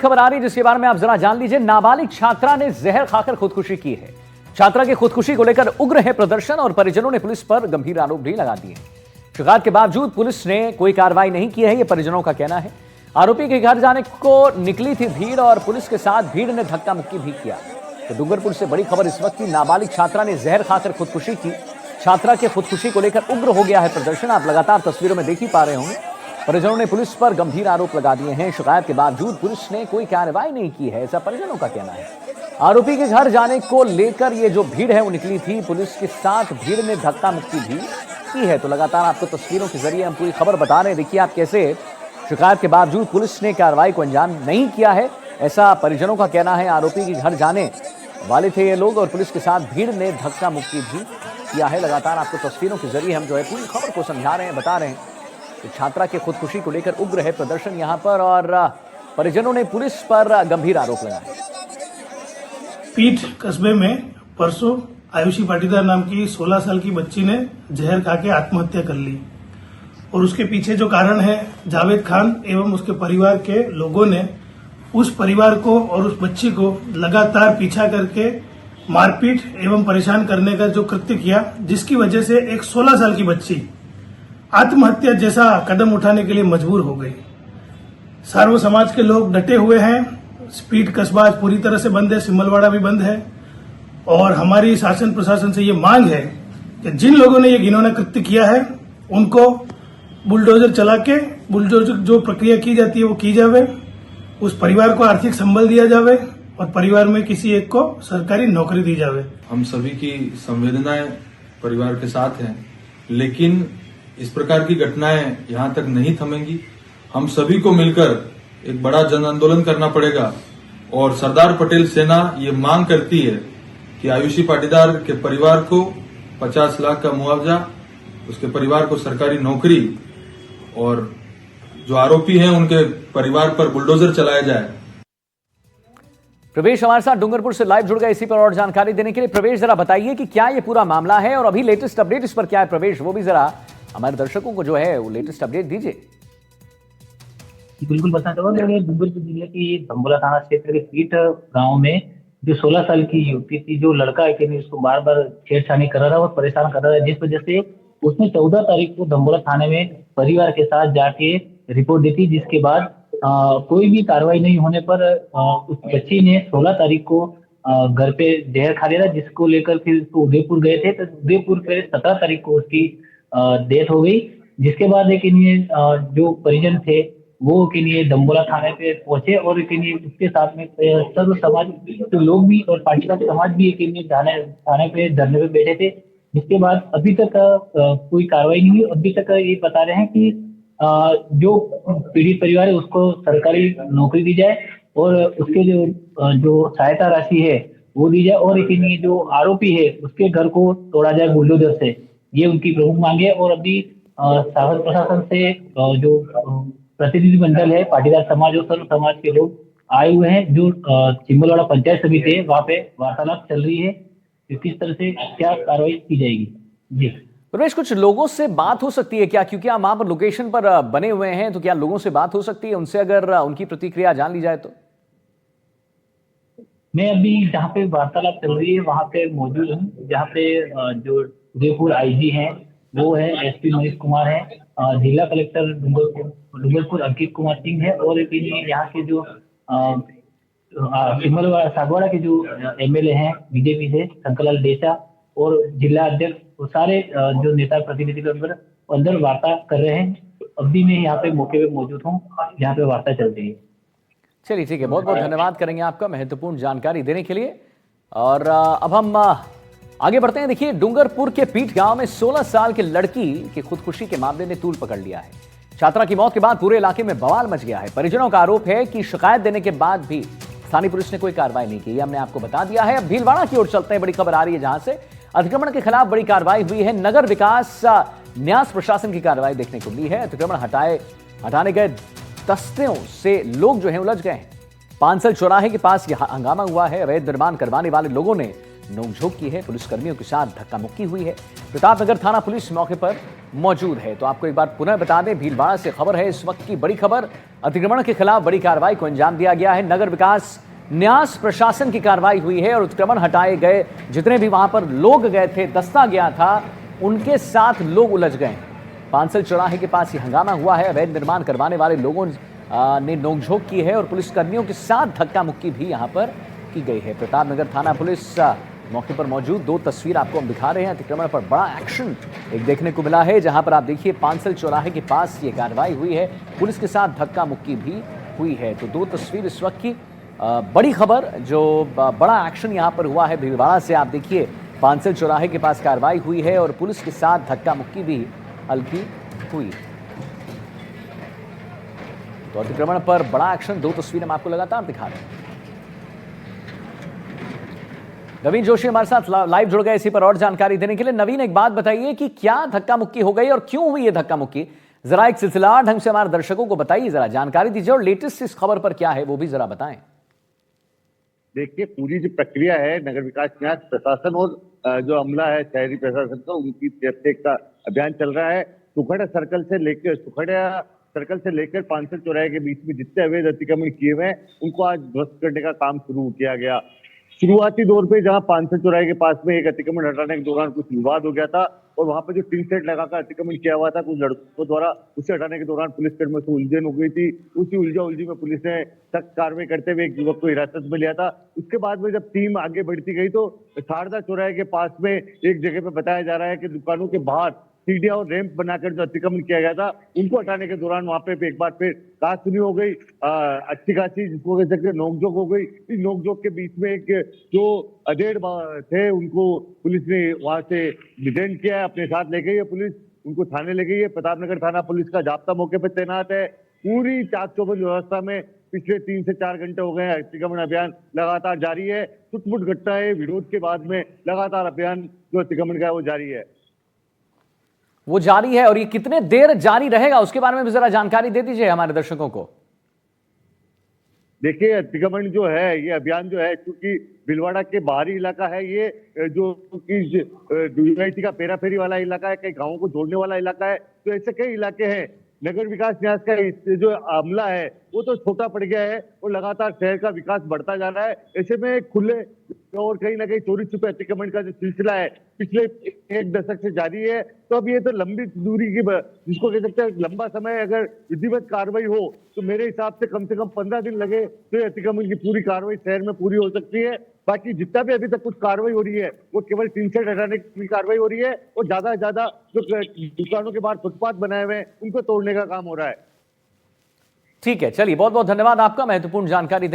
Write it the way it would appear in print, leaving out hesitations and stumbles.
खबर आ रही है जिसके बारे में आप जरा जान लीजिए। नाबालिग छात्रा ने जहर खाकर खुदकुशी की है। छात्रा की खुदकुशी को लेकर उग्र है प्रदर्शन और परिजनों ने पुलिस पर गंभीर आरोप भी लगा दिए। शिकायत के बावजूद पुलिस ने कोई कार्रवाई नहीं की है, यह परिजनों का कहना है। आरोपी के घर जाने को निकली थी भीड़ और पुलिस के साथ भीड़ ने धक्का मुक्की भी किया। तो डूंगरपुर से बड़ी खबर इस वक्त की, नाबालिग छात्रा ने जहर खाकर खुदकुशी की। छात्रा की खुदकुशी को लेकर उग्र हो गया है प्रदर्शन। आप लगातार तस्वीरों में देख ही पा रहे होंगे। परिजनों ने पुलिस पर गंभीर आरोप लगा दिए हैं। शिकायत के बावजूद पुलिस ने कोई कार्रवाई नहीं की है, ऐसा परिजनों का कहना है। आरोपी के घर जाने को लेकर ये जो भीड़ है वो निकली थी, पुलिस के साथ भीड़ ने धक्का मुक्की भी की है। तो लगातार आपको तस्वीरों के जरिए हम पूरी खबर बता रहे हैं। देखिए आप कैसे शिकायत के बावजूद पुलिस ने कार्रवाई को अंजाम नहीं किया है, ऐसा परिजनों का कहना है। आरोपी के घर जाने वाले थे ये लोग और पुलिस के साथ भीड़ ने धक्का मुक्की भी किया है। लगातार आपको तस्वीरों के जरिए हम जो है पूरी खबर को समझा रहे हैं, बता रहे हैं। तो छात्रा के खुदकुशी को लेकर उग्र है प्रदर्शन यहां पर और परिजनों ने पुलिस पर गंभीर आरोप लगाए। पीठ कस्बे में परसों आयुषी पाटीदार नाम की 16 साल की बच्ची ने जहर खा के आत्महत्या कर ली और उसके पीछे जो कारण है, जावेद खान एवं उसके परिवार के लोगों ने उस परिवार को और उस बच्ची को लगातार पीछा करके मारपीट एवं परेशान करने का जो कृत्य किया, जिसकी वजह से एक 16 साल की बच्ची आत्महत्या जैसा कदम उठाने के लिए मजबूर हो गई। सार्व समाज के लोग डटे हुए हैं। पीठ कस्बा आज पूरी तरह से बंद है, सिमलवाड़ा भी बंद है और हमारी शासन प्रशासन से ये मांग है कि जिन लोगों ने ये घिनौना कृत्य किया है उनको बुलडोजर चला के बुलडोजर जो प्रक्रिया की जाती है वो की जावे, उस परिवार को आर्थिक संबल दिया जावे और परिवार में किसी एक को सरकारी नौकरी दी जावे। हम सभी की संवेदनाएं परिवार के साथ हैं, लेकिन इस प्रकार की घटनाएं यहां तक नहीं थमेंगी। हम सभी को मिलकर एक बड़ा जन आंदोलन करना पड़ेगा और सरदार पटेल सेना ये मांग करती है कि आयुषी पाटीदार के परिवार को 50 लाख का मुआवजा, उसके परिवार को सरकारी नौकरी और जो आरोपी हैं उनके परिवार पर बुलडोजर चलाया जाए। प्रवेश हमारे साथ डूंगरपुर से लाइव जुड़ गए इसी पर और जानकारी देने के लिए। प्रवेश, जरा बताइए कि क्या ये पूरा मामला है और अभी लेटेस्ट अपडेट इस पर क्या है। प्रवेश, वो भी जरा हमारे दर्शकों को जो है वो लेटेस्ट अपडेट दीजिए। बिल्कुल बताना चाहूंगा। डूंगरपुर जिले की धम्बोला थाना क्षेत्र के पीठ गांव में जो 16 साल की युवती थी, जो लड़का है कि उसको बार बार छेड़छाड़ी कर रहा था और परेशान कर रहा था, जिस वजह से उसने 14 तारीख को धम्बोला थाने में परिवार के साथ जाके रिपोर्ट दी थी, जिसके बाद कोई भी कार्रवाई नहीं होने पर उस बच्ची ने 16 तारीख को घर पे जहर खा लिया था, जिसको लेकर फिर उसको उदयपुर गए थे। तो उदयपुर पे 17 तारीख को उसकी डेथ हो गई, जिसके बाद एक जो परिजन थे वो के लिए दम्बोला थाने पे पहुंचे और उसके साथ में सर्व समाज के लोग भी और पाटीदार समाज भी थाने पे धरने पे बैठे थे। जिसके बाद अभी तक कोई कार्रवाई नहीं हुई। अभी तक ये बता रहे हैं कि जो पीड़ित परिवार है उसको सरकारी नौकरी दी जाए और उसके जो सहायता राशि है वो दी जाए और जो आरोपी है उसके घर को तोड़ा जाए बुलडोजर से। ये उनकी प्रमुख मांग है। और अभी शासन प्रशासन से जो प्रतिनिधि मंडल है, पाटीदार समाज और सर्व समाज के लोग आए हुए हैं। जो चिम्बलवाड़ा पंचायत समिति है वहाँ पे वार्तालाप चल रही है कि किस तरह से क्या कार्रवाई की जाएगी। जी प्रवेश, कुछ लोगों से बात हो सकती है क्या, क्योंकि आप वहां पर लोकेशन पर बने हुए हैं, तो क्या लोगों से बात हो सकती है उनसे, अगर उनकी प्रतिक्रिया जान ली जाए तो? मैं अभी जहाँ पे वार्तालाप चल रही है वहाँ पे मौजूद हूँ, जहाँ पे जो उदयपुर आईजी हैं वो है एसपी मनीष कुमार है, जिला कलेक्टर डूंगरपुर अंकित कुमार सिंह है और यहाँ के जो सागवाड़ा के जो एमएलए हैं बीजेपी से शंकरलाल देसा और जिला अध्यक्ष, वो सारे जो नेता प्रतिनिधि अंदर वार्ता कर रहे हैं। अभी मैं यहाँ पे मौके पे मौजूद हूँ जहाँ पे वार्ता चल रही है। चलिए ठीक है, बहुत बहुत धन्यवाद करेंगे आपका महत्वपूर्ण जानकारी देने के लिए। और अब हम आगे बढ़ते हैं। देखिए, डूंगरपुर के पीठ गांव में 16 साल की लड़की की खुदकुशी के मामले ने तूल पकड़ लिया है। छात्रा की मौत के बाद पूरे इलाके में बवाल मच गया है। परिजनों का आरोप है कि शिकायत देने के बाद भी स्थानीय पुलिस ने कोई कार्रवाई नहीं की। हमने आपको बता दिया है। अब भीलवाड़ा की ओर चलते हैं। बड़ी खबर आ रही है जहां से अतिक्रमण के खिलाफ बड़ी कार्रवाई हुई है। नगर विकास न्यास प्रशासन की कार्रवाई देखने को मिली है। अतिक्रमण हटाने गए दस्तों से लोग जो है उलझ गए हैं। पांसल चौराहे के पास यह हंगामा हुआ है। अवैध निर्माण करवाने वाले लोगों ने नोकझोंक की है, पुलिसकर्मियों के साथ धक्का मुक्की हुई है। प्रतापनगर थाना पुलिस मौके पर मौजूद है। तो आपको एक बार पुनः बता दें, भीलवाड़ा से खबर है, इस वक्त की बड़ी खबर, अतिक्रमण के खिलाफ बड़ी कार्रवाई को अंजाम दिया गया है। नगर विकास न्यास प्रशासन की कार्रवाई हुई है और अतिक्रमण हटाए गए जितने भी वहां पर लोग गए थे, दस्ता गया था, उनके साथ लोग उलझ गए। पांसल चौराहे के पास ये हंगामा हुआ है। अवैध निर्माण करवाने वाले लोगों ने नोकझोंक की है और पुलिसकर्मियों के साथ धक्का मुक्की भी यहां पर की गई है। प्रतापनगर थाना पुलिस मौके पर मौजूद। दो तस्वीर आपको हम दिखा रहे हैं। अतिक्रमण पर बड़ा एक्शन एक देखने को मिला है, जहां पर आप देखिए पांसल चौराहे के पास ये कार्रवाई हुई है, पुलिस के साथ धक्का मुक्की भी हुई है। तो दो तस्वीर इस वक्त की बड़ी खबर, जो बड़ा एक्शन यहां पर हुआ है भीलवाड़ा से। आप देखिए पांसल चौराहे के पास कार्रवाई हुई है और पुलिस के साथ धक्का मुक्की भी हल्की हुई। तो अतिक्रमण पर बड़ा एक्शन, दो तस्वीरें हम आपको लगातार दिखा रहे हैं। नवीन जोशी हमारे साथ लाइव जुड़ गए इसी पर और जानकारी देने के लिए। नवीन, एक बात बताइए कि क्या धक्का मुक्की हो गई और क्यों हुई ये धक्का मुक्की? जरा एक सिलसिला ढंग से हमारे दर्शकों को बताइए, जरा जानकारी दीजिए और लेटेस्ट इस खबर पर क्या है वो भी जरा बताएं। देखिए, पूरी जो प्रक्रिया है नगर विकास न्यास प्रशासन और जो अमला है शहरी प्रशासन का, उनकी देखरेख का अभियान चल रहा है। सुखड़ा सर्कल से लेकर पांसल चौराहे के बीच में जितने अवैध अतिक्रमण किए हुए हैं उनको आज ध्वस्त करने का काम शुरू किया गया। शुरुआती दौर पे जहां पांसल चौराहे के पास में एक अतिक्रमण हटाने के दौरान कुछ विवाद हो गया था और वहां पर जो टिन सेट लगाकर अतिक्रमण किया हुआ था कुछ लड़कों द्वारा, उसे हटाने के दौरान पुलिसकर्मियों से उलझन हो गई थी। उसी उलझी में पुलिस ने सख्त कार्रवाई करते हुए एक युवक को हिरासत में लिया था। उसके बाद में जब टीम आगे बढ़ती गई तो शारदा चौराहे के पास में एक जगह पे बताया जा रहा है कि दुकानों के बाहर सीढ़ियां और रैंप बनाकर जो अतिक्रमण किया गया था उनको हटाने के दौरान वहां पे एक बार फिर कहासुनी हो गई, अच्छी खासी जिसको कह सकते नोकझोंक हो गई। इस नोकझोंक के बीच में एक जो अधेड़ थे उनको पुलिस ने वहां से डिटेन किया है, अपने साथ ले गई है पुलिस, उनको थाने ले गई है। प्रतापनगर थाना पुलिस का जाब्ता मौके पर तैनात है। पूरी चाक चौबंद व्यवस्था में पिछले 3 से 4 घंटे हो गए हैं। अतिक्रमण अभियान लगातार जारी है। छुटपुट घटनाएं विरोध के बाद में लगातार अभियान जो अतिक्रमण का है वो जारी है। वो जारी है और ये कितने देर जारी रहेगा उसके बारे में भी जरा जानकारी दे दीजिए हमारे दर्शकों को। देखिए, अतिक्रमण जो है ये अभियान जो है, क्योंकि भीलवाड़ा के बाहरी इलाका है ये, जो कि यूनिवर्सिटी का पेराफेरी वाला इलाका है, कई गांवों को जोड़ने वाला इलाका है, तो ऐसे कई इलाके हैं। नगर विकास न्यास का जो अमला है वो तो छोटा पड़ गया है और लगातार शहर का विकास बढ़ता जा रहा है। ऐसे में खुले और कहीं ना कहीं चोरी छुपे अतिक्रमण का जो सिलसिला है पिछले 1 दशक से जारी है। तो अब ये तो लंबी दूरी की, जिसको कह सकते हैं लंबा समय, अगर विधिवत कार्रवाई हो तो मेरे हिसाब से कम 15 दिन लगे तो ये अतिक्रमण की पूरी कार्रवाई शहर में पूरी हो सकती है। बाकी जितना भी अभी तक कुछ कार्रवाई हो रही है वो केवल टिन सेट हटाने की कार्रवाई हो रही है और ज्यादा से ज्यादा जो दुकानों के बाहर फुटपाथ बनाए हुए हैं उनको तोड़ने का काम हो रहा है। ठीक है, चलिए, बहुत बहुत धन्यवाद आपका महत्वपूर्ण जानकारी